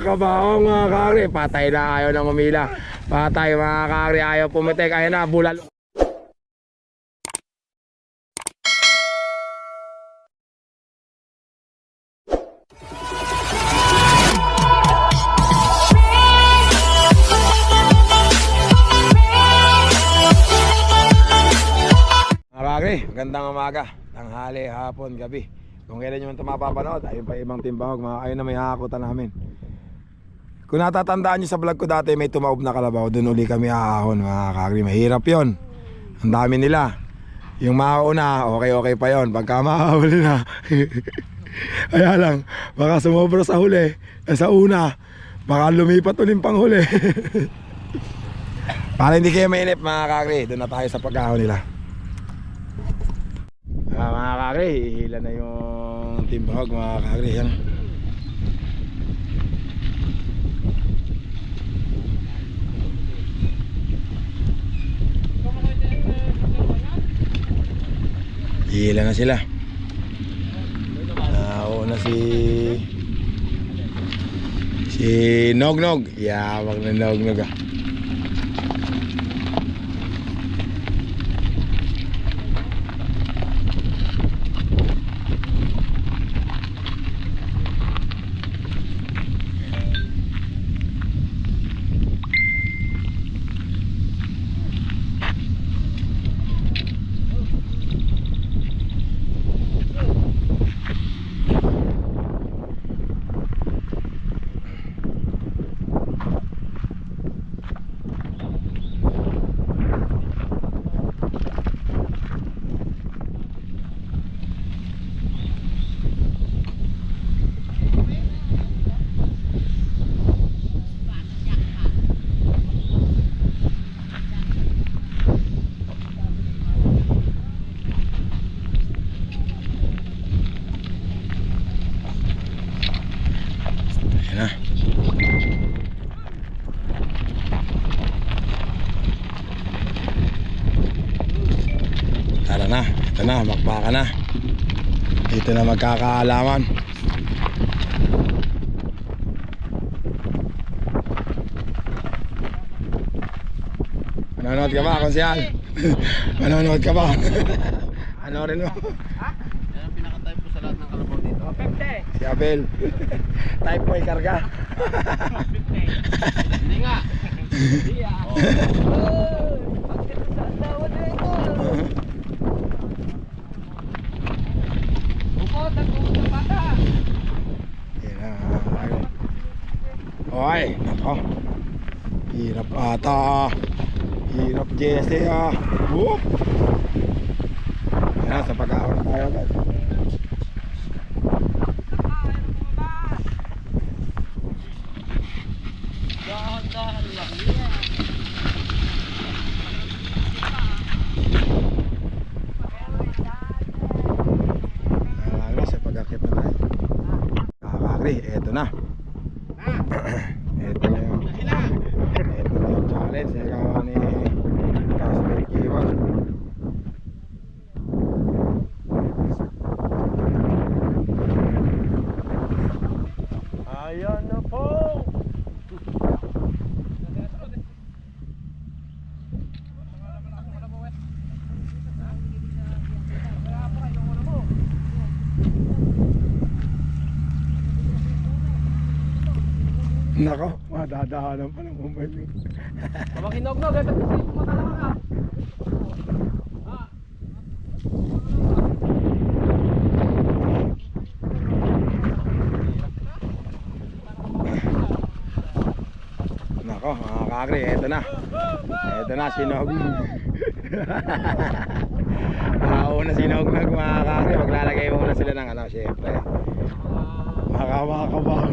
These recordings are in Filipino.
kabaong mga kakri. Patay na, ayaw nang umila. Patay mga kakri, ayaw pumitik. Ayaw na, bulalo. Magandang umaga, tanghali, hapon, gabi. Kung kailan nyo ito mapapanood, ayun pa ibang timbahog, ayun na may hakutan namin. Kung natatandaan nyo sa vlog ko dati, may tumaob na kalabaw, doon uli kami ahon mga kakri. Mahirap yon. Ang dami nila. Yung mauna, okay pa yon. Pagka makahuli na kaya lang, baka sumobra sa huli, sa una, baka lumipat uling pang huli. Para hindi kayo mainip mga kakri, doon na tayo sa pag-ahon nila. Mga kakri, ihila na yung timbahog mga kakri. Yan. Ihila na sila. Nauna si Nognog. Yawag na Nognog ah. Tara na, ito na, makbaka na. Dito na magkakaalaman. Manonood ka ba, konsyal? Manonood ka ba? Ano rin mo? Ha? Yan ang pinaka-type ko sa lahat ng kalabaw dito. Pepte! Si Abel. Type mo ikarga. Hindi nga! Hindi ah! Pagkita sa asawa na ito! Bukod ang bukod ng bata! Okay, nako. Hirap ata. Hirap Jesse ah. Whoop! Yan, sa pag-ahon na tayo agad. Dahan-dahan lang yan. Sa pag-akit na tayo. Kakakri, eto na. Eto na yung challenge. Ikaw ni Casper Kiwan. Ayan na po! Nako, madadahanan pa ng Mumbai. Makinog-nog, ito kasi pumatalaman ka. Nako, mga kakri, eto na. Eto na, sinognog. Una sinognog mga kakri. Maglalagay muna sila ng ano, syempre. Makakabaho.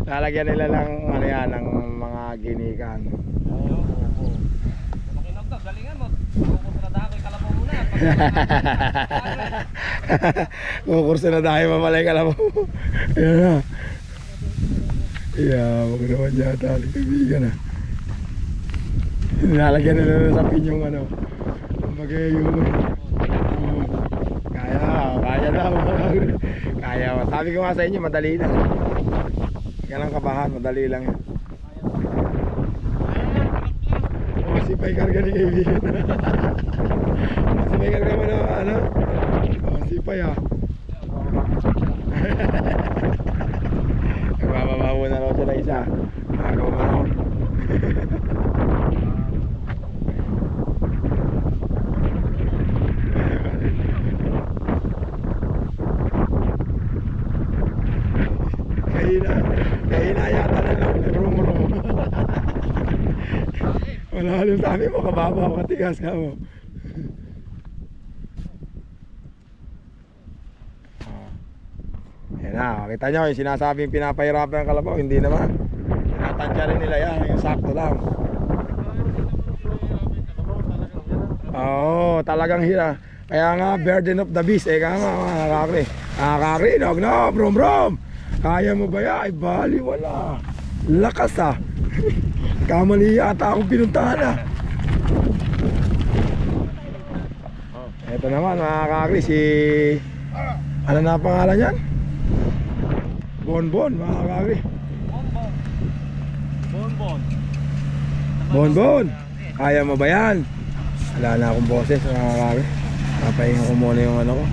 Lalagyan nila ng ano yan, ng mga ginikan. Makinog-nog, galingan mo. Kukursa na dahil kalabaw muna. Kukursa na dahil mamalay kalabaw. Ayan na. Yeah, wag naman yata. Kaibigan na. Lalagyan nila sa pinyong ano. Kumbaga yung kaya daw. Kaya, sabi ko nga sa inyo, madali na. Yan ang kabahan, madali lang yan. Masipay karga ni kaibigan. Masipay karga mo na ano? Masipay ah. Nagmamabaho na raw siya na isa. Agaw mo ako. Kahina yata na lang. Rum-rum. Wala alam sabi mo, kababa o katigas ka mo. Yan na, makita nyo yung sinasabing pinapahirapan ng kalabaw, hindi naman. Tinatansya rin nila yan, yung sakto lang. Oo, talagang hira. Kaya nga, burden of the beast, kaya nga, mga kakri. Kakri, no, brom brom. Kaya mo ba yan? Ay, bali, wala. Lakas ah. Kamali yata akong pinuntahan ah. Ito naman mga kakri, si... Ano na pangalan yan? Bonbon mga kakri. Bonbon. Kaya mo ba yan? Wala na akong boses mga kakri. Papahinga ko muna yung ano ko.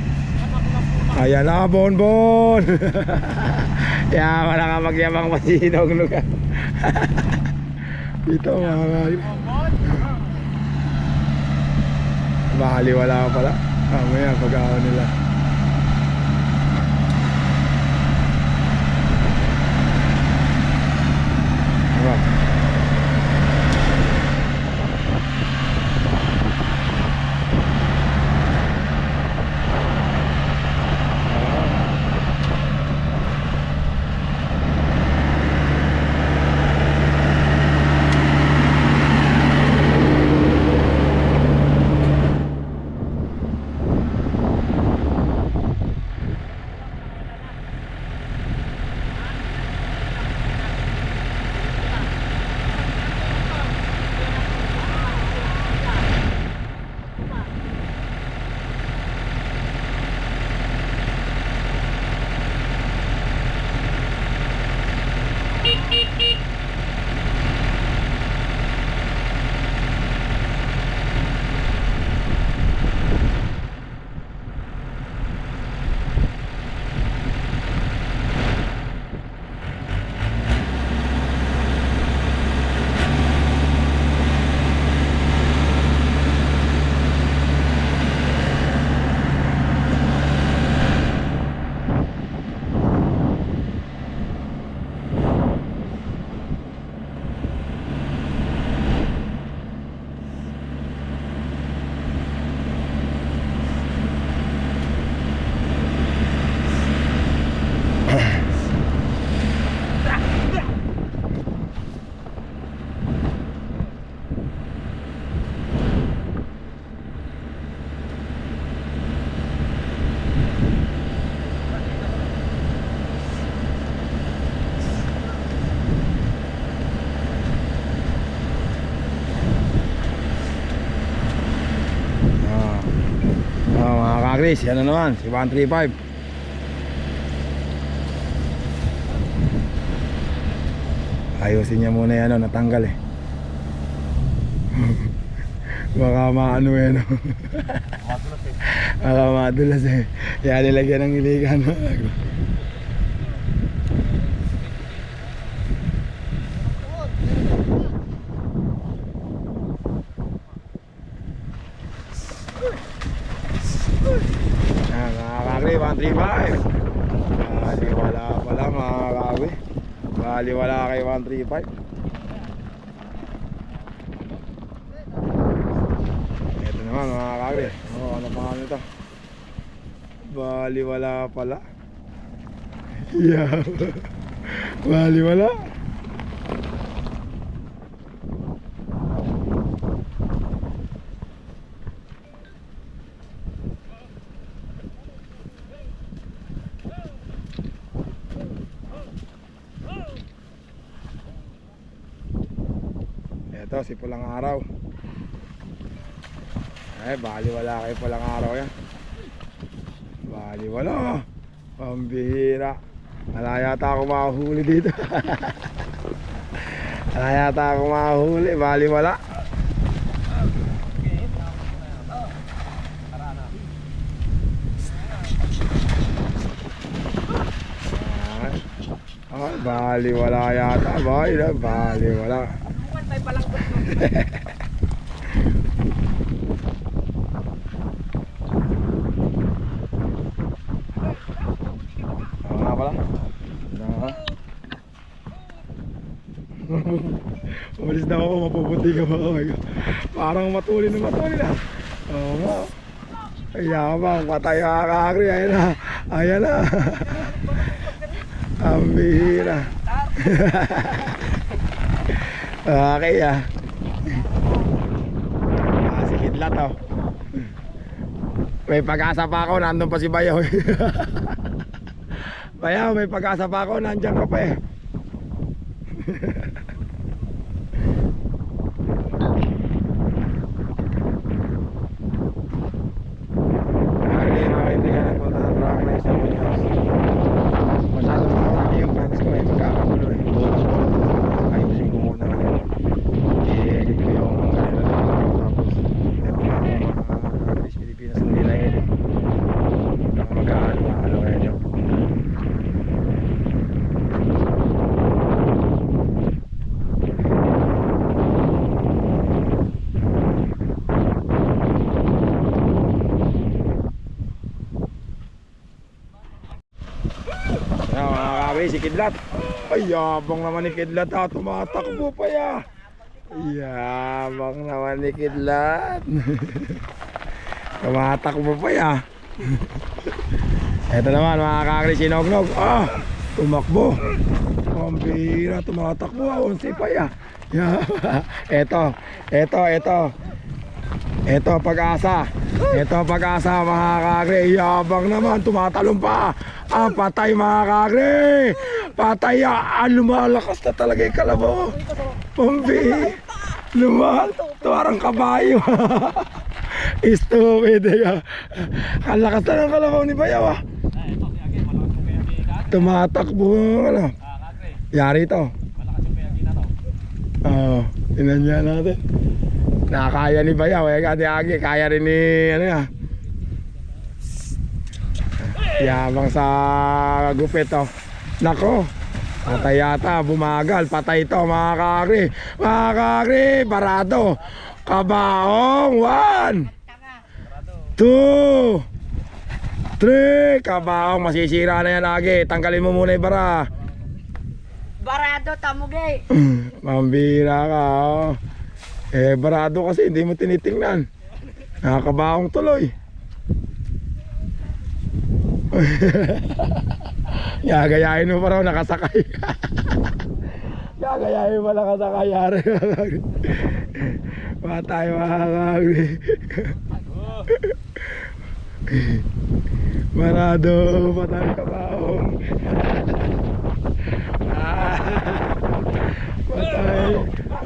Ayan na Bonbon. Kaya wala ka magyabang masinog lugar. Dito mga kakri. Bali wala pala. Mamaya pag-awa nila. Diba? Chris, ano naman, si 135. Ayusin niya muna yan, ano, natanggal eh. Baka maano eh, no? Baka madulas eh. Kaya nilagyan ng iligan. Mga kakri, 135. Baliwala pala mga kakri. Baliwala kay 135. Ito naman mga kakri. Oh, ano pa kami ito? Baliwala pala. Yeah. Baliwala. Ito si Pulang Araw. Ay, baliwala kay Pulang Araw yan. Baliwala. Pambihira. Wala yata ako makahuli dito. Wala yata ako makahuli, bali wala. Ay, bali wala yata, bali wala. Nga pala. Umalis na ako, mapupunti ka ba? Parang matuli na. Oo nga. Yabang, patay kakakri. Ayan na. Ang bihira. Okay si Kidlat oh. May pag-asa pa ako, nandun pa si Bayaw. Bayaw, may pag-asa pa ako, nandiyan ka pa eh. Si Kidlat. Ay, yabang naman ni Kidlat ha. Tumatakbo pa ya. Yabang naman ni Kidlat. Tumatakbo pa ya. Ito naman mga kakri, sinognog. Tumakbo. Pambira, tumatakbo. Unsi pa ya. Ito pag-asa. Ito pag-asa mga kakri. Yabang naman, tumatalong pa. Patay mga kakri. Patay lumalakas na talaga yung kalabaw. Pambi. Tuwarang kabayo. Stupid ang lakas na ng kalabaw ni Bayaw Tumatakbo ano. Yari ito. Tinan niya natin. Nakakaya ni Bayaw Agi, kaya rin ni ano ya. Yabang sa gupit Nako, patay yata, bumagal, patay ito mga kakri, parado. Kabaong, 1 2 3, kabaong, masisira na yan Agi, tanggalin mo muna yung bara. Barado tamugi. Mambira ka barado kasi hindi mo tinitingnan. Nakakabaong tuloy. Gagayahin mo pa raw nakasakay. Gagayahin mo nakasakay. Patay makakagri. Marado, patay kabaong.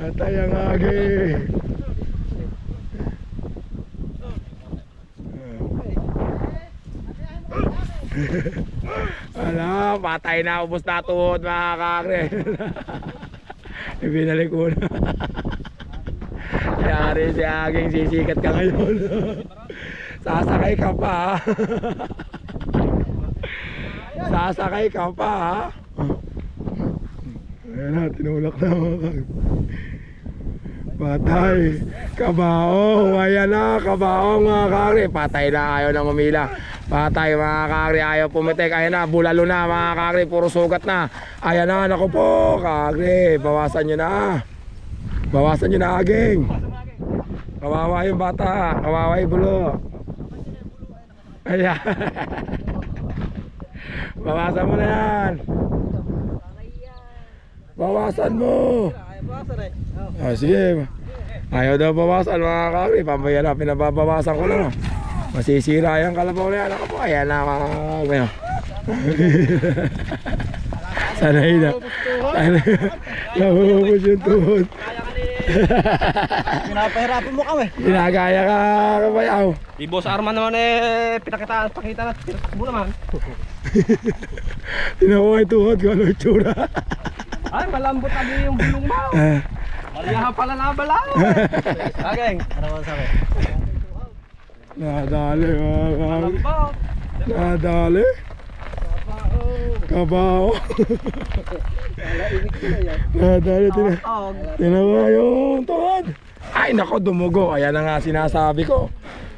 Patay ang agi. Ala, patay na, ubos na tuhod mga kakre. Ibinalik ko na. Yari si Aging, sisikat ka ngayon. Sasakay ka pa. Sasakay ka pa. Ayan na, tinulak na mga kakre. Patay. Kabaong, ayan na, kabaong mga kakre. Patay na, ayaw nang umila. Patay mga kakri, ayaw pumitik. Ayan na, bulalo na mga kakri, puro sugat na. Ayan na, naku po kakri, bawasan nyo na. Bawasan nyo na Aging. Kawawa yung bata, kawawa yung bulo. Ayan. Bawasan mo na yan. Bawasan mo. Sige. Ayaw daw bawasan mga kakri, pambaya na, pinababawasan ko na. Masisira yung kalabaw na yan. Ako po, ayan na mga sanay na. Nahubos yung tuhod. Pinapahirapan mo kami. Ginagaya ka, kabayaw. Di Boss Arman naman pakita natin. Mo naman. Tinawa ay tuhod ko, ano itsura. Ay, malambot lagi yung bulong mo. Maliyahan pala na balaw. Saging. Ano ba sabi? Nadali mga kagre. Malambot. Nadali. Kabao. Nadali, tinawa yung tuhod. Ay nako, dumugo. Ayan na nga sinasabi ko.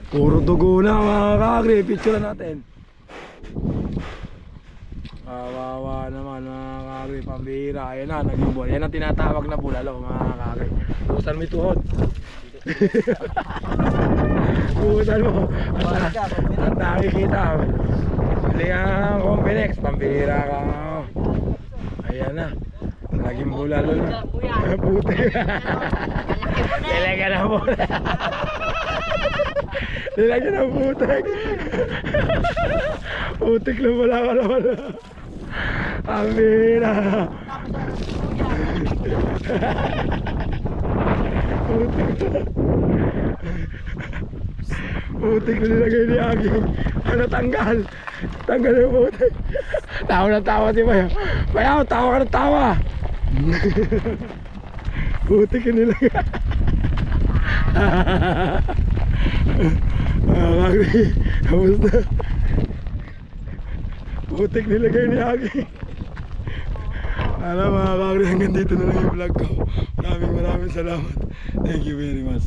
Puro dugo na mga kagre. Picture natin. Kawawa naman mga kagre, pambihira. Ayan na, naging buwan. Yan ang tinatawag na bulalo mga kagre. Buhusan mo yung tuhod. Buhusan mo. At nakikita. Huli ang Compinex, pambihira ka. Ayan na, naging bulalo na. Puti. Nilagyan na puti. Nilagyan na putik. Putik na wala ka naman. Pambihira. Putik na nilagay ni Agi. Ano tanggal? Tanggal yung putik. Tawa na tawa si Bayaw. Bayaw, tawa ka na tawa. Putik na nilagay. Kagre, kamusta? Putik nilagay ni Agi. Alam mga kagre, hanggang dito na lang yung vlog ko. Maraming salamat. Thank you very much.